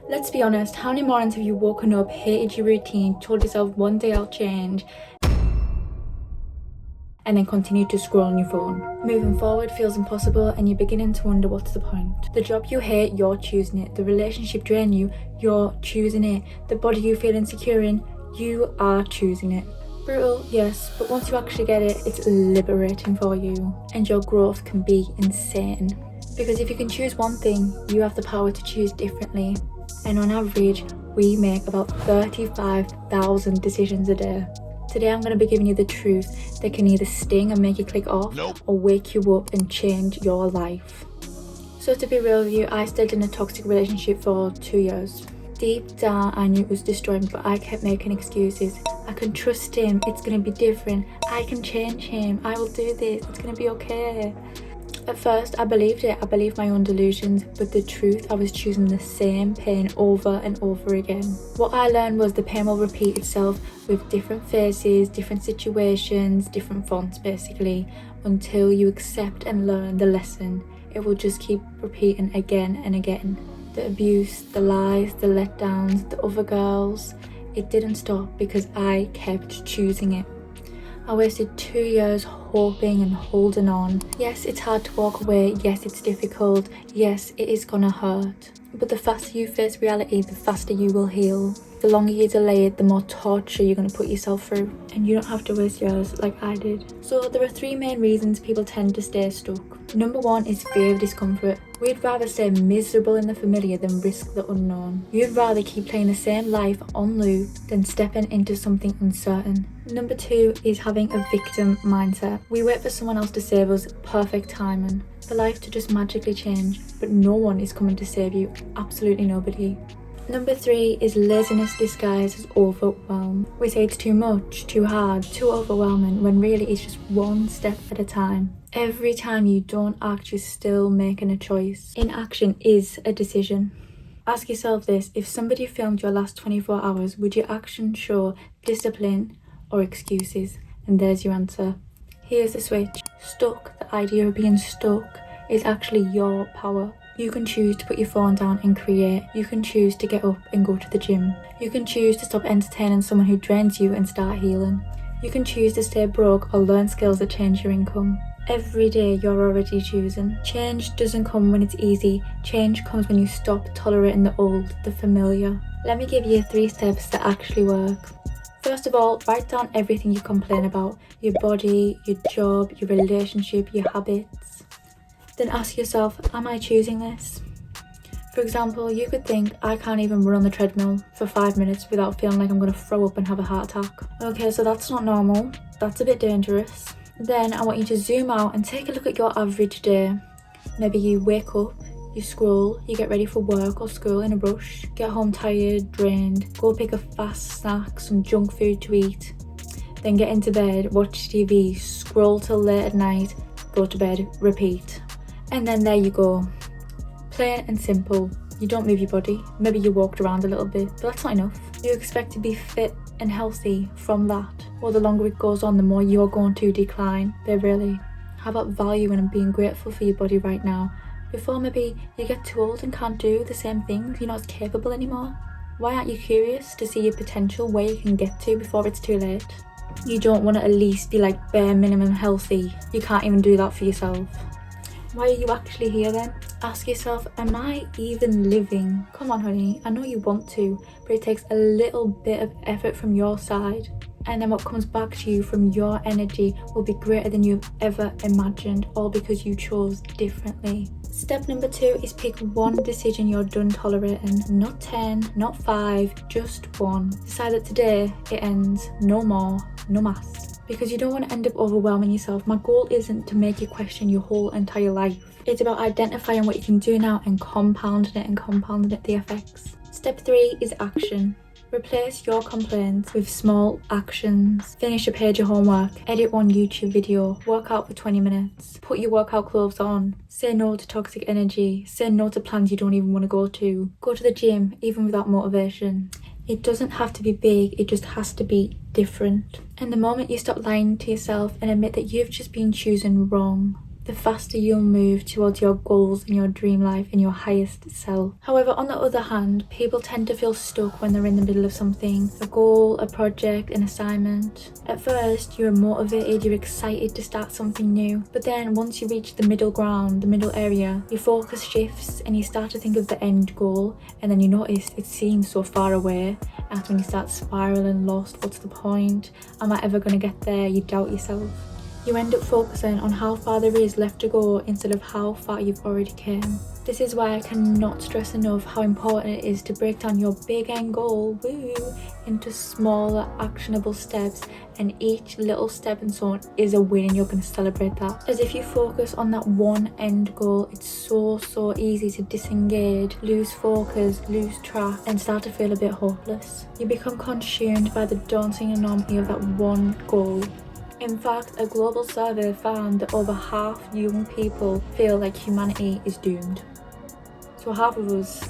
Let's be honest, how many mornings have you woken up, hated your routine, told yourself one day I'll change, and then continue to scroll on your phone? Moving forward feels impossible and you're beginning to wonder what's the point. The job you hate, you're choosing it. The relationship drain you, you're choosing it. The body you feel insecure in, you are choosing it. Brutal, yes, but once you actually get it, it's liberating for you and your growth can be insane. Because if you can choose one thing, you have the power to choose differently. And on average, we make about 35,000 decisions a day. Today I'm going to be giving you the truth that can either sting and make you click off, or wake you up and change your life. So to be real with you, I stayed in a toxic relationship for 2 years. Deep down I knew it was destroying me, but I kept making excuses. I can trust him, it's going to be different, I can change him, I will do this, it's going to be okay. At first, I believed it. I believed my own delusions, but the truth, I was choosing the same pain over and over again. What I learned was the pain will repeat itself with different faces, different situations, different fonts basically, until you accept and learn the lesson. It will just keep repeating again and again. The abuse, the lies, the letdowns, the other girls, it didn't stop because I kept choosing it. I wasted 2 years hoping and holding on. Yes, it's hard to walk away. Yes, it's difficult. Yes, it is gonna hurt. But the faster you face reality, the faster you will heal. The longer you delay it, the more torture you're gonna put yourself through. And you don't have to waste years like I did. So there are 3 main reasons people tend to stay stuck. Number 1 is fear of discomfort. We'd rather stay miserable in the familiar than risk the unknown. You'd rather keep playing the same life on loop than stepping into something uncertain. Number 2 is having a victim mindset. We wait for someone else to save us, perfect timing, for life to just magically change, but no one is coming to save you, absolutely nobody. Number 3 is laziness disguised as overwhelm. We say it's too much, too hard, too overwhelming, when really it's just one step at a time. Every time you don't act, you're still making a choice. Inaction is a decision. Ask yourself this: if somebody filmed your last 24 hours, would your actions show discipline or excuses? And there's your answer. Here's the switch. Stuck, the idea of being stuck, is actually your power. You can choose to put your phone down and create. You can choose to get up and go to the gym. You can choose to stop entertaining someone who drains you and start healing. You can choose to stay broke or learn skills that change your income. Every day you're already choosing. Change doesn't come when it's easy. Change comes when you stop tolerating the old, the familiar. Let me give you 3 steps that actually work. First of all, write down everything you complain about. Your body, your job, your relationship, your habits. Then ask yourself, am I choosing this? For example, you could think, I can't even run on the treadmill for 5 minutes without feeling like I'm going to throw up and have a heart attack. Okay, so that's not normal. That's a bit dangerous. Then I want you to zoom out and take a look at your average day. Maybe you wake up, you scroll, you get ready for work or school in a rush, get home tired, drained, go pick a fast snack, some junk food to eat, then get into bed, watch TV, scroll till late at night, go to bed, repeat. And then there you go. Plain and simple. You don't move your body. Maybe you walked around a little bit, but that's not enough. You expect to be fit and healthy from that. Well, the longer it goes on, the more you're going to decline. But really, how about valuing and being grateful for your body right now? Before maybe you get too old and can't do the same things, you're not as capable anymore. Why aren't you curious to see your potential, where you can get to before it's too late? You don't want to at least be like bare minimum healthy. You can't even do that for yourself. Why are you actually here then? Ask yourself, am I even living? Come on honey, I know you want to, but it takes a little bit of effort from your side. And then what comes back to you from your energy will be greater than you've ever imagined, all because you chose differently. Step number 2 is pick one decision you're done tolerating. Not 10, not 5, just 1. Decide that today it ends, no more, no más. Because you don't want to end up overwhelming yourself. My goal isn't to make you question your whole entire life. It's about identifying what you can do now and compounding the effects. Step 3 is action. Replace your complaints with small actions. Finish a page of homework, edit one YouTube video, work out for 20 minutes, put your workout clothes on, say no to toxic energy, say no to plans you don't even want to go to the gym even without motivation. It doesn't have to be big, it just has to be different. And the moment you stop lying to yourself and admit that you've just been choosing wrong, the faster you'll move towards your goals and your dream life and your highest self. However, on the other hand, people tend to feel stuck when they're in the middle of something, a goal, a project, an assignment. At first, you're motivated, you're excited to start something new, but then once you reach the middle ground, the middle area, your focus shifts and you start to think of the end goal, and then you notice it seems so far away. That's when you start spiraling, lost. What's the point? Am I ever going to get there? You doubt yourself. You end up focusing on how far there is left to go instead of how far you've already came. This is why I cannot stress enough how important it is to break down your big end goal, into smaller actionable steps, and each little stepping stone is a win and you're going to celebrate that. As if you focus on that one end goal, it's so easy to disengage, lose focus, lose track, and start to feel a bit hopeless. You become consumed by the daunting enormity of that one goal. In fact, a global survey found that over half young people feel like humanity is doomed. So half of us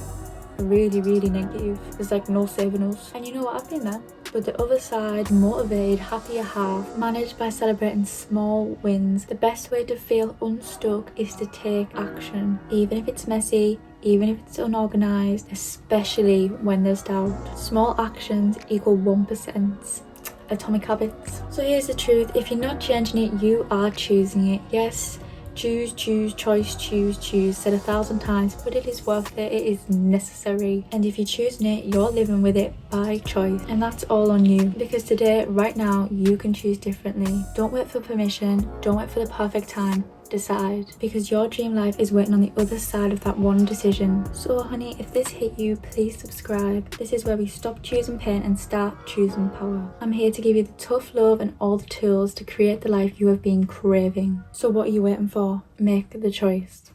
are really negative. There's like no saving us. And you know what, I've been there. But the other side, motivated, happier half, managed by celebrating small wins. The best way to feel unstuck is to take action. Even if it's messy, even if it's unorganized, especially when there's doubt. Small actions equal 1%. Atomic habits. So here's the truth, if you're not changing it, you are choosing it. Yes, choose, choice, choose, said 1,000 times, but it is worth it, it is necessary. And if you're choosing it, you're living with it by choice, and that's all on you. Because today, right now, you can choose differently. Don't wait for permission, don't wait for the perfect time. Decide, because your dream life is waiting on the other side of that one decision. So honey, if this hit you, please subscribe. This is where we stop choosing pain and start choosing power. I'm here to give you the tough love and all the tools to create the life you have been craving. So what are you waiting for? Make the choice.